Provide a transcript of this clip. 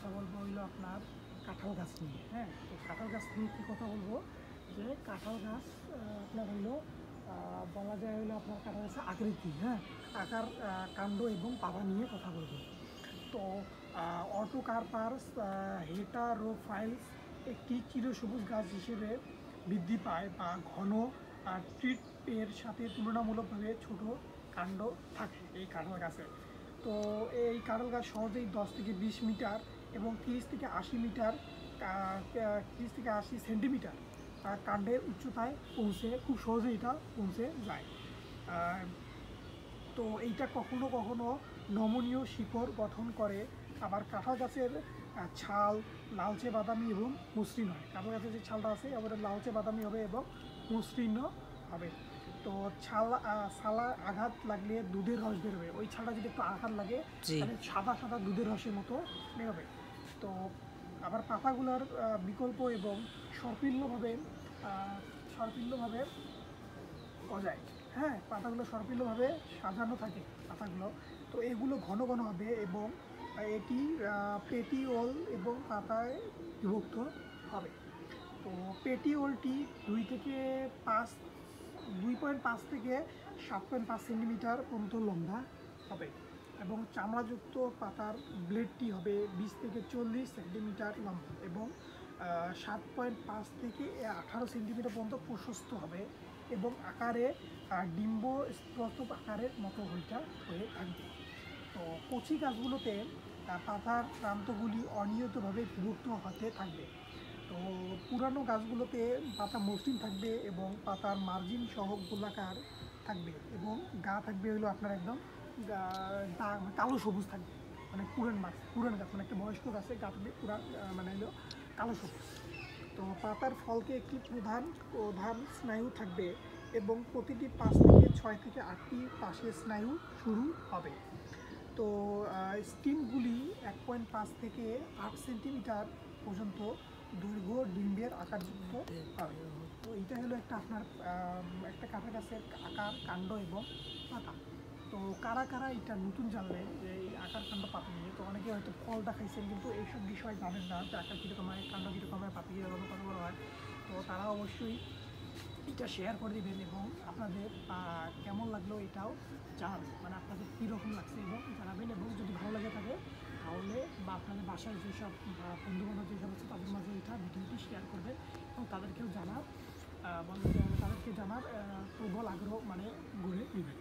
কথা বলবো হইলো আপনার কাঁঠাল গাছ নিয়ে। হ্যাঁ, তো কাঁঠাল গাছ নিয়ে কী কথা বলবো, যে কাঁঠাল গাছ আপনার হইলো বলা যায় হইলো আপনার কাঁঠাল গাছের আকৃতি, হ্যাঁ, আকার, কাণ্ড এবং পাতা নিয়ে কথা বলবো। তো অটোকার্পাস হেটারোফাইলস একটি চিরসবুজ গাছ হিসেবে বৃদ্ধি পায় বা ঘন ট্রিট এর সাথে তুলনামূলকভাবে ছোট কাণ্ড থাকে এই কাঁঠাল গাছে। তো এই কাঁঠাল গাছ সহজেই 10 থেকে 20 মিটার এবং 30 থেকে 80 মিটার 30 থেকে 80 সেন্টিমিটার কাণ্ডের উচ্চতায় পৌঁছে, খুব সহজেই এটা পৌঁছে যায়। তো এইটা কখনো কখনো নমনীয় শিকড় গঠন করে। আবার কাঁঠাল গাছের ছাল লালচে বাদামি এবং মসৃণ হয়। কাঁঠাল গাছের যে ছালটা আছে আবার লালচে বাদামি হবে এবং মসৃণ হবে। তো ছালা আঘাত লাগলে দুধের রস বেরোবে। ওই ছালটা যদি একটু আঘাত লাগে তাহলে সাদা সাদা দুধের রসের মতো বেরোবে। তো আবার পাতাগুলোর বিকল্প এবং সর্পিল্যভাবে গজায়। হ্যাঁ, পাতাগুলো সর্পিল্যভাবে সাজানো থাকে পাতাগুলো। তো এগুলো ঘন ঘন হবে এবং এটি পেটিওল এবং পাতায় বিভক্ত হবে। তো পেটিওলটি 2.5 থেকে 7.5 সেন্টিমিটার পর্যন্ত লম্বা হবে এবং চামড়াযুক্ত পাতার ব্লেডটি হবে 20 থেকে 40 সেন্টিমিটার লম্বা এবং 7.5 থেকে 18 সেন্টিমিটার পর্যন্ত প্রশস্ত হবে এবং আকারে ডিম্ব স্তূপ আকারের মতো হইটা হয়ে থাকবে। তো কচি গাছগুলোতে পাতার প্রান্তগুলি অনিয়মিতভাবে বিভক্ত হতে থাকবে। তো পুরানো গাছগুলোতে পাতা মসৃণ থাকবে এবং পাতার মার্জিন সহ গোলাকার থাকবে এবং গা থাকবে হলো আপনার একদম কালো সবুজ থাকবে, মানে পুরান গাছ মানে একটা বয়স্ক গাছে গা থাকবে পুরান মানে হলো কালো সবুজ। তো পাতার ফলকে একটি প্রধান স্নায়ু থাকবে এবং প্রতিটি 5 থেকে 6 থেকে 8টি পাশে স্নায়ু শুরু হবে। তো স্টিমগুলি 1.5 থেকে 8 সেন্টিমিটার পর্যন্ত দৈর্ঘ্য ডিম্বের আকারযুক্ত হবে। তো এইটা হলো একটা আপনার একটা কাঁঠাল গাছের আকার, কাণ্ড এবং পাতা। তো কারা কারা এটা নতুন জানলেন যে এই আকার, কাণ্ড, পাতা নিয়ে? তো অনেকে হয়তো ফলটা খাইছেন কিন্তু এইসব বিষয় জানেন না যে আকার কীরকম হয়, কাণ্ড কীরকম হয়, পাতা কীরকম, কত বড় হয়। তো তারা অবশ্যই এটা শেয়ার করে দেবেন এবং আপনাদের কেমন লাগলো এটাও জানাবেন, মানে আপনাদের কীরকম লাগছে এবং জানাবেন। এবং যদি ভালো লাগে থাকে তাহলে বা আপনাদের বাসায় যেসব বন্ধুবান্ধব যেসব আছে তাদের মাঝে এটা ভিডিওটি শেয়ার করবেন এবং তাদেরকে জানার প্রবল আগ্রহ মানে গড়ে নেবেন।